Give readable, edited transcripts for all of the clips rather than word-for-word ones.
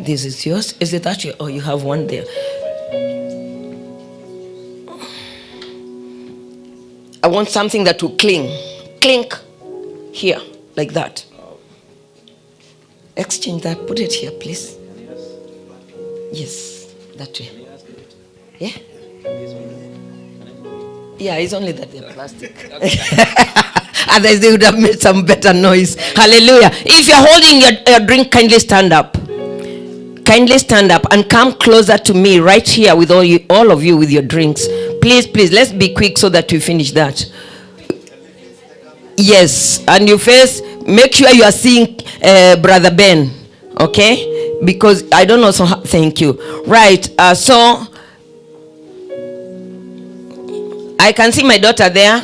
This is yours. Is it that you? Oh, you have one there. I want something that will clink here, like that. Exchange that. Put it here, please. Yes, that way. Yeah. Yeah, it's only that they're plastic. Otherwise, they would have made some better noise. Hallelujah. If you're holding your drink, kindly stand up. Kindly stand up and come closer to me right here with all of you with your drinks. Please, let's be quick so that we finish that. Yes, and you face, make sure you are seeing Brother Ben, okay? Because I don't know, so thank you. Right, so I can see my daughter there.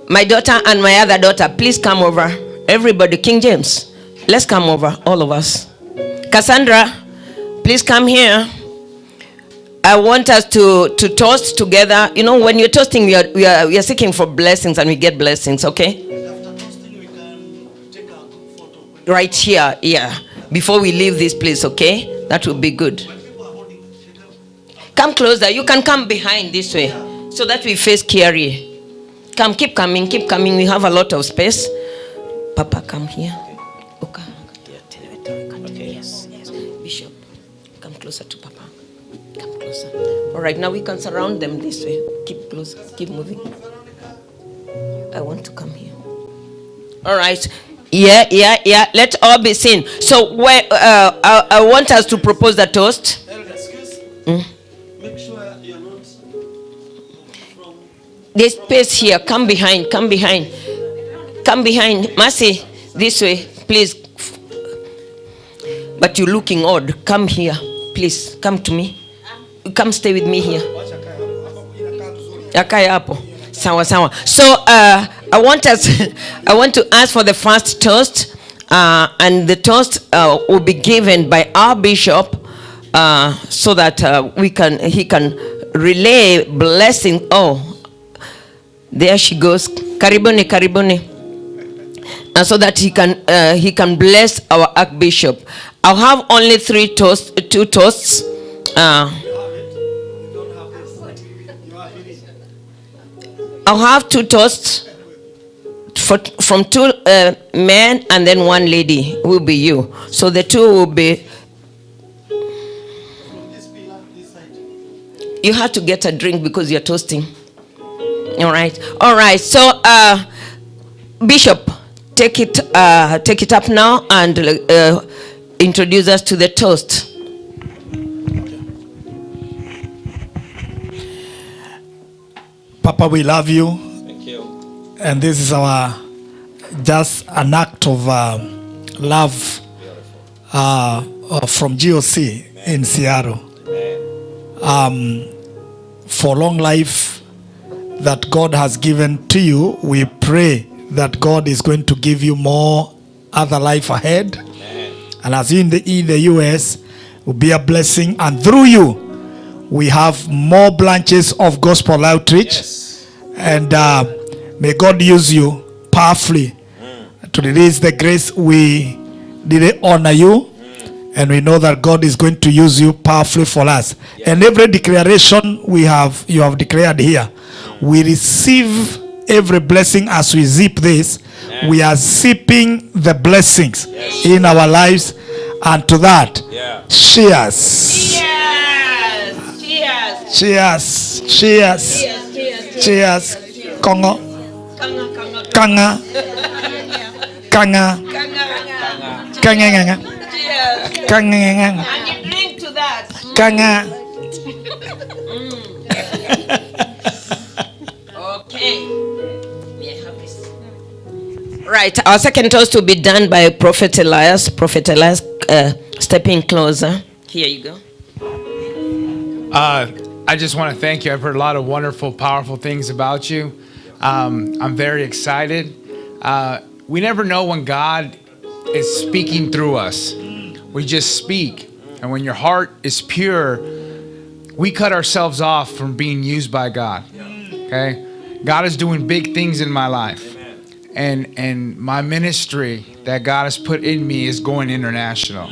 My daughter and my other daughter, please come over. Everybody, King James, let's come over, all of us. Cassandra, please come here. I want us to toast together. You know, when you're toasting, we are seeking for blessings, and we get blessings, okay? After toasting, we can take a photo. Right here, yeah. Before we leave this place, okay? That would be good. Come closer. You can come behind this way, so that we face Kiari. Come, keep coming. We have a lot of space. Papa, come here. Okay. Yes. Bishop, come closer to Papa. Come closer. All right, now we can surround them this way. Keep close. Keep moving. I want to come here. All right. Yeah. Let's all be seen. So, I want us to propose the toast. Make sure you're not from There's space here. Come behind. Mercy, this way, please. But you're looking odd. Come here, please. Come to me. Come stay with me here. Yakaya hapo. Sawa. So I want to ask for the first toast, and the toast will be given by our bishop, so that he can relay blessing. Oh, there she goes. Karibuni. And so that he can bless our archbishop. I'll have only two toasts. I'll have two toasts from two men and then one lady will be you. So the two will be. You have to get a drink because you're toasting. All right. So, Bishop, take it up now and introduce us to the toast. Papa, we love you. Thank you. And this is our just an act of love from GOC in Seattle. For long life that God has given to you, we pray that God is going to give you more other life ahead. Amen. And as you in the US, will be a blessing, and through you we have more branches of gospel outreach. Yes. And may God use you powerfully to release the grace. We did honor you, and we know that God is going to use you powerfully for us. Yes. And every declaration you have declared here, we receive every blessing as we zip this. Amen. We are zipping the blessings in our lives, and to that, cheers. Cheers. Kongo. Kanga. And you drink to that. Kanga. Okay. Right. Our second toast will be done by Prophet Elias. Prophet Elias, stepping closer. Here you go. I just want to thank you. I've heard a lot of wonderful, powerful things about you. I'm very excited. We never know when God is speaking through us. We just speak. And when your heart is pure, we cut ourselves off from being used by God. Okay? God is doing big things in my life. And my ministry that God has put in me is going international.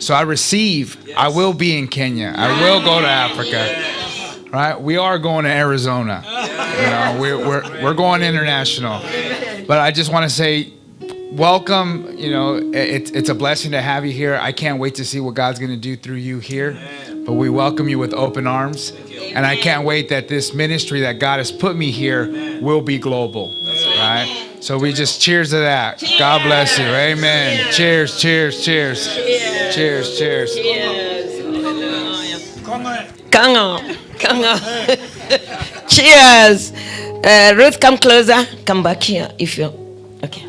So I receive. I will be in Kenya. I will go to Africa. Right? We are going to Arizona. We're going international. But I just want to say, welcome. It's a blessing to have you here. I can't wait to see what God's going to do through you here. But we welcome you with open arms. And I can't wait that this ministry that God has put me here will be global. Right? So we just cheers to that. God bless you. Amen. Cheers, cheers, cheers. Cheers, cheers. Kango. Cheers. Ruth, come closer. Come back here if you're okay.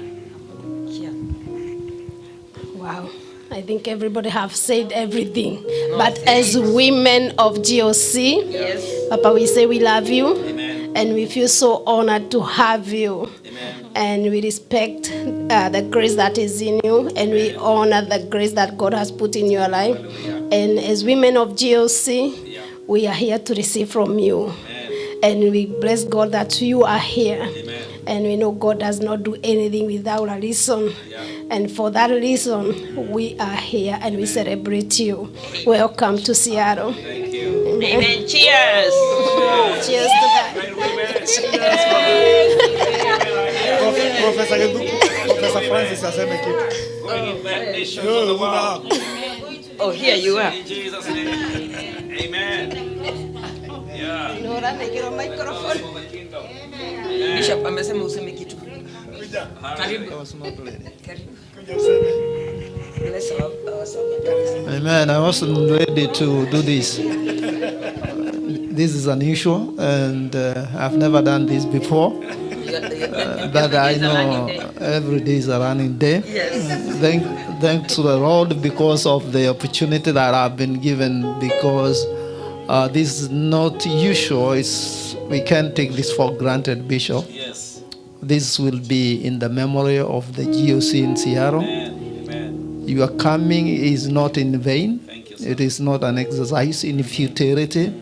Wow. I think everybody have said everything. But as women of GOC, Yes. Papa, we say we love you. Amen. And we feel so honored to have you. Amen. And we respect the grace that is in you. And we honor the grace that God has put in your life. And as women of GOC, we are here to receive from you. Amen. And we bless God that you are here. Amen. And we know God does not do anything without a reason. Yeah. And for that reason, we are here and we celebrate you. Welcome to Seattle. Thank you. Amen. Cheers. Cheers to that. Professor Francis aseme kitu. Oh, here you are. In Jesus' name. Amen. Yeah. Bishop amesema useme kitu. Karibu. Bless our servant. Amen. I wasn't ready to do this. This is unusual, and I've never done this before. But I know every day is a running day. Thanks to the Lord because of the opportunity that I've been given, because this is not usual. We can't take this for granted, Bishop. Yes. This will be in the memory of the GOC in Seattle. Amen. Your coming is not in vain. Thank you, sir. It is not an exercise in futility.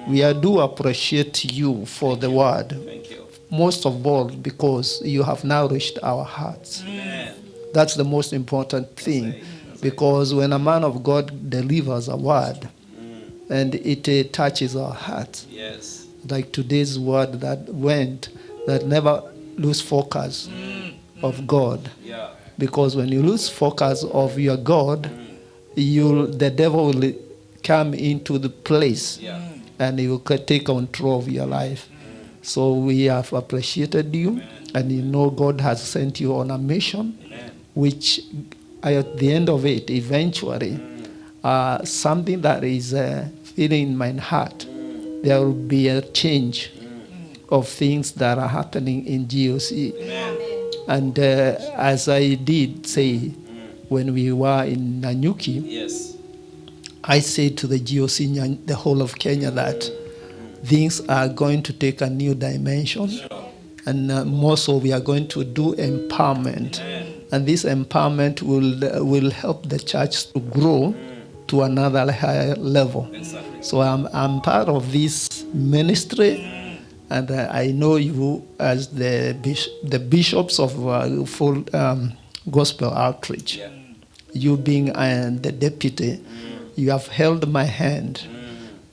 We do appreciate you for the word. Thank you. Most of all, because you have nourished our hearts. Amen. That's the most important thing. Because when a man of God delivers a word and it touches our hearts, Yes. like today's word that went, that never lose focus of God. Yeah. Because when you lose focus of your God, the devil will come into the place Yeah. and he will take control of your life. So we have appreciated you, and you know God has sent you on a mission, which at the end of it, eventually, something that is feeling in my heart, there will be a change of things that are happening in GOC. And as I did say when we were in Nanyuki, Yes. I said to the GOC, the whole of Kenya, that things are going to take a new dimension. And more so, we are going to do empowerment. And this empowerment will help the church to grow to another higher level. So I'm part of this ministry, and I know you as the bishops of full gospel outreach. Yeah. You being the deputy, you have held my hand.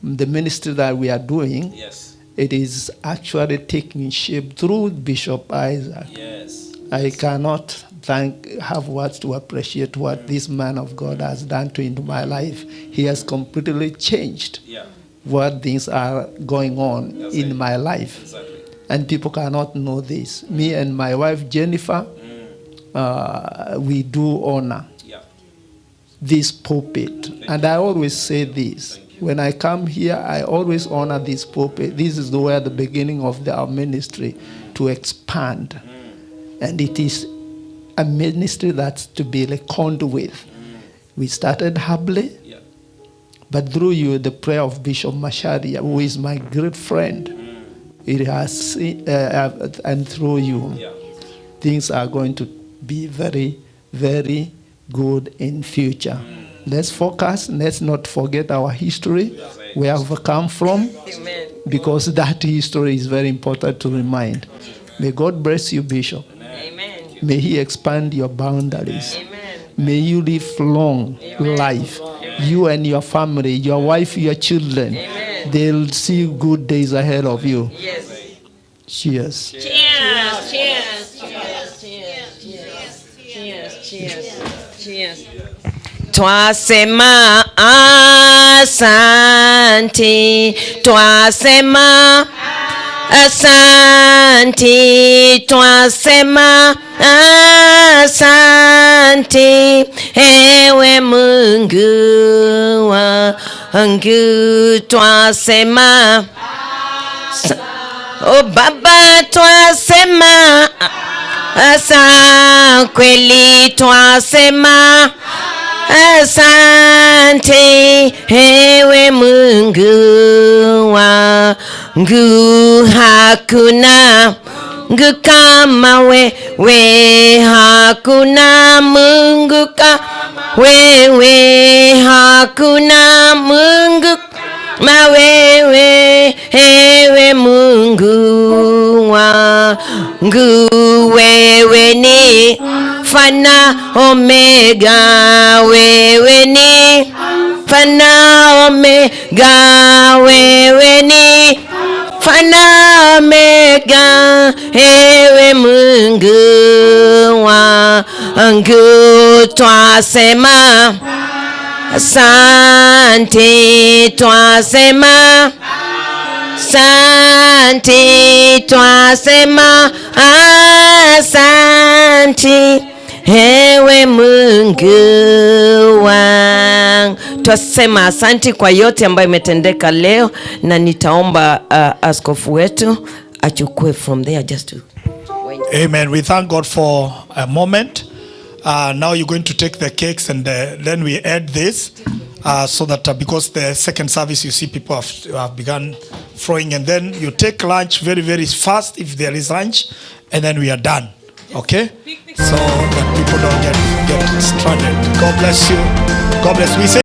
The ministry that we are doing, Yes. it is actually taking shape through Bishop Isaac. Yes. I cannot have words to appreciate what this man of God has done into my life. He has completely changed Yeah. what things are going on That's in it. my life. Exactly. And people cannot know this. Me and my wife Jennifer, we do honor Yeah. this pulpit. And I always say this. When I come here, I always honor this pulpit. This is where the beginning of our ministry to expand. And it is a ministry that's to be reckoned with. We started humbly, Yeah. but through you, the prayer of Bishop Masharia, who is my great friend, it has, and through you, Yeah. things are going to be very, very good in future. Let's focus. Let's not forget our history, where we've come from, Amen. because that history is very important to remind. May God bless you, Bishop. Amen. May He expand your boundaries. Amen. May you live long life. You and your family, your wife, your children, they'll see good days ahead of you. Yes. Cheers. Cheers, cheers, cheers, cheers, cheers, cheers. Twasema asante, twasema asante, twasema asante, ewe Mungu wangu, twasema oh Baba, twasema asa kweli, twasema asante, ewe Mungu wangu, hakuna Mungu kama wewe, hakuna Mungu kama wewe, hakuna Mungu kama wewe, ewe Mungu wangu, wewe ni Fana Omega, wewe ni Fana Omega, wewe ni Fana Omega, ewe Mungu wangu, twasema asante, twasema asante, twasema asante, ewe Mungu wangu. Twasema asante kwa yote ambayo imetendeka leo, na nitaomba askofu wetu achukue from there just to Amen. We thank God for a moment. Now you're going to take the cakes and then we add this so that because the second service you see people have begun throwing, and then you take lunch very, very fast if there is lunch, and then we are done. Okay? So that people don't get stranded. God bless you. God bless. We say